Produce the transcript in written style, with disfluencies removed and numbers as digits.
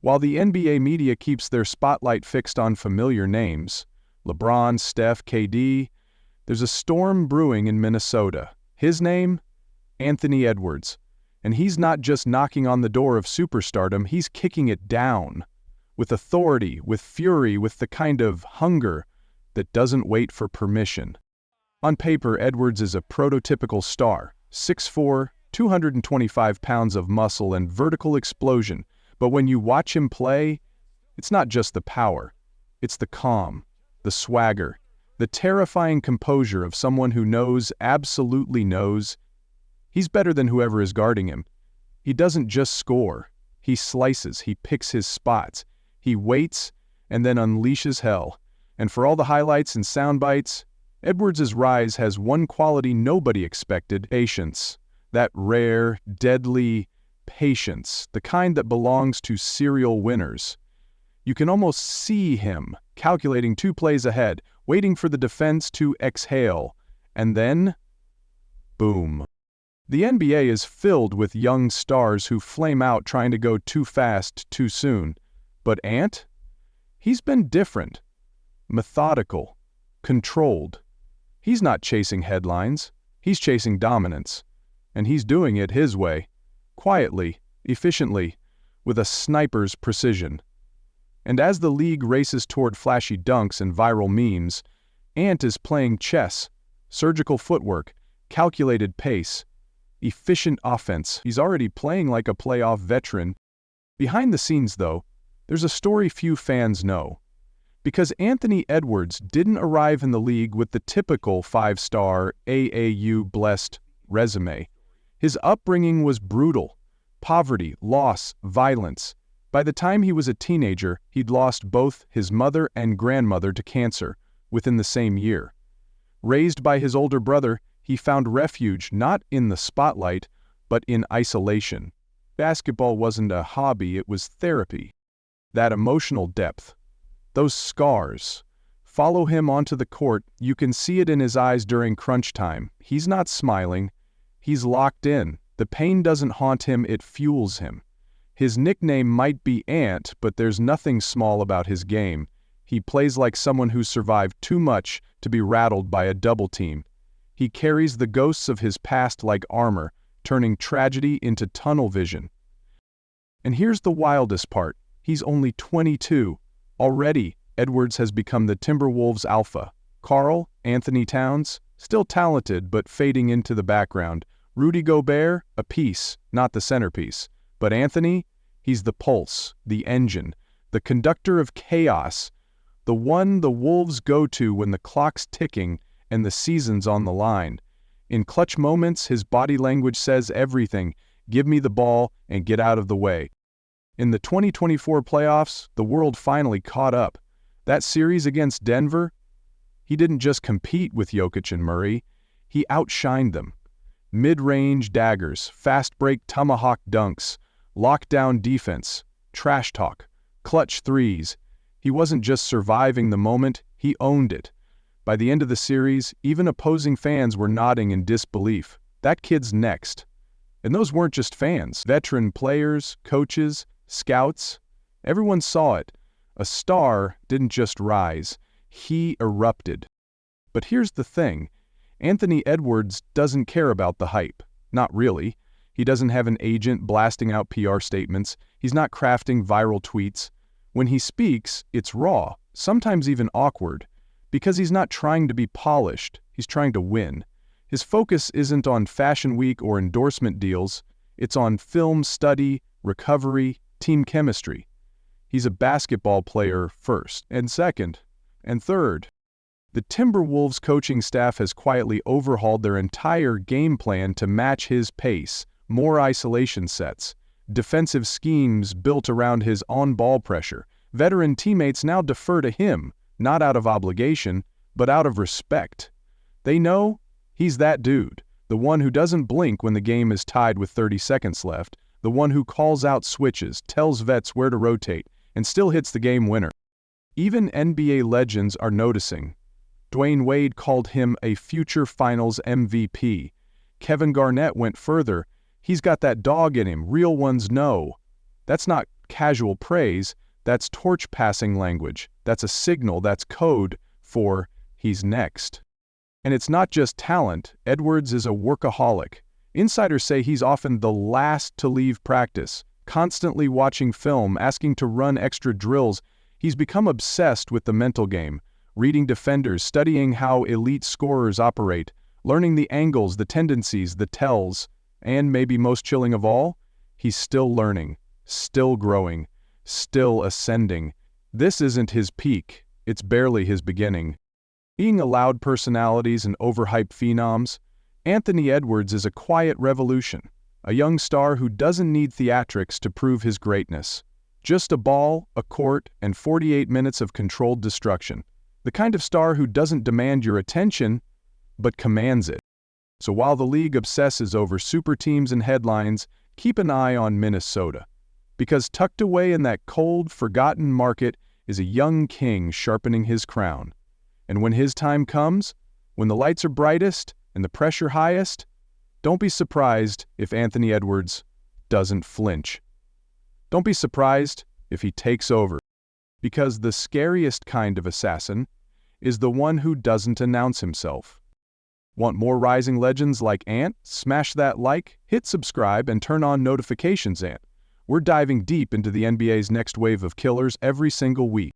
While the NBA media keeps their spotlight fixed on familiar names, LeBron, Steph, KD, there's a storm brewing in Minnesota. His name? Anthony Edwards. And he's not just knocking on the door of superstardom, he's kicking it down. With authority, with fury, with the kind of hunger that doesn't wait for permission. On paper, Edwards is a prototypical star, 6'4", 225 pounds of muscle and vertical explosion. But when you watch him play, it's not just the power. It's the calm, the swagger, the terrifying composure of someone who knows, absolutely knows, he's better than whoever is guarding him. He doesn't just score. He slices, he picks his spots. He waits and then unleashes hell. And for all the highlights and sound bites, Edwards' rise has one quality nobody expected: patience. That rare, deadly patience, the kind that belongs to serial winners. You can almost see him calculating 2 plays ahead, waiting for the defense to exhale, and then, boom. The NBA is filled with young stars who flame out trying to go too fast, too soon. But Ant? He's been different. Methodical. Controlled. He's not chasing headlines. He's chasing dominance. And he's doing it his way. Quietly, efficiently, with a sniper's precision. And as the league races toward flashy dunks and viral memes, Ant is playing chess, surgical footwork, calculated pace, efficient offense. He's already playing like a playoff veteran. Behind the scenes, though, there's a story few fans know. Because Anthony Edwards didn't arrive in the league with the typical 5-star AAU-blessed resume. His upbringing was brutal. Poverty, loss, violence. By the time he was a teenager, he'd lost both his mother and grandmother to cancer within the same year. Raised by his older brother, he found refuge not in the spotlight, but in isolation. Basketball wasn't a hobby, it was therapy. That emotional depth, those scars, follow him onto the court. You can see it in his eyes during crunch time. He's not smiling. He's locked in. The pain doesn't haunt him, it fuels him. His nickname might be Ant, but there's nothing small about his game. He plays like someone who survived too much to be rattled by a double team. He carries the ghosts of his past like armor, turning tragedy into tunnel vision. And here's the wildest part. He's only 22. Already, Edwards has become the Timberwolves alpha. Karl Anthony Towns, still talented but fading into the background. Rudy Gobert, a piece, not the centerpiece. But Anthony, he's the pulse, the engine, the conductor of chaos, the one the Wolves go to when the clock's ticking and the season's on the line. In clutch moments, his body language says everything: give me the ball and get out of the way. In the 2024 playoffs, the world finally caught up. That series against Denver, he didn't just compete with Jokic and Murray, he outshined them. Mid-range daggers, fast-break tomahawk dunks, lockdown defense, trash talk, clutch threes. He wasn't just surviving the moment, he owned it. By the end of the series, even opposing fans were nodding in disbelief. That kid's next. And those weren't just fans. Veteran players, coaches, scouts, everyone saw it. A star didn't just rise, he erupted. But here's the thing. Anthony Edwards doesn't care about the hype. Not really. He doesn't have an agent blasting out PR statements. He's not crafting viral tweets. When he speaks, it's raw, sometimes even awkward. Because he's not trying to be polished, he's trying to win. His focus isn't on Fashion Week or endorsement deals. It's on film study, recovery, team chemistry. He's a basketball player first, and second, and third. The Timberwolves coaching staff has quietly overhauled their entire game plan to match his pace. More isolation sets, defensive schemes built around his on-ball pressure. Veteran teammates now defer to him, not out of obligation, but out of respect. They know he's that dude, the one who doesn't blink when the game is tied with 30 seconds left, the one who calls out switches, tells vets where to rotate, and still hits the game winner. Even NBA legends are noticing. Dwyane Wade called him a future Finals MVP. Kevin Garnett went further. He's got that dog in him, real ones know. That's not casual praise, that's torch-passing language. That's a signal, that's code for he's next. And it's not just talent. Edwards is a workaholic. Insiders say he's often the last to leave practice, constantly watching film, asking to run extra drills. He's become obsessed with the mental game, reading defenders, studying how elite scorers operate, learning the angles, the tendencies, the tells, and maybe most chilling of all, he's still learning, still growing, still ascending. This isn't his peak, it's barely his beginning. Being loud personalities and overhyped phenoms, Anthony Edwards is a quiet revolution, a young star who doesn't need theatrics to prove his greatness. Just a ball, a court, and 48 minutes of controlled destruction. The kind of star who doesn't demand your attention, but commands it. So while the league obsesses over super teams and headlines, keep an eye on Minnesota. Because tucked away in that cold, forgotten market is a young king sharpening his crown. And when his time comes, when the lights are brightest and the pressure highest, don't be surprised if Anthony Edwards doesn't flinch. Don't be surprised if he takes over. Because the scariest kind of assassin is the one who doesn't announce himself. Want more rising legends like Ant? Smash that like, hit subscribe, and turn on notifications, Ant. We're diving deep into the NBA's next wave of killers every single week.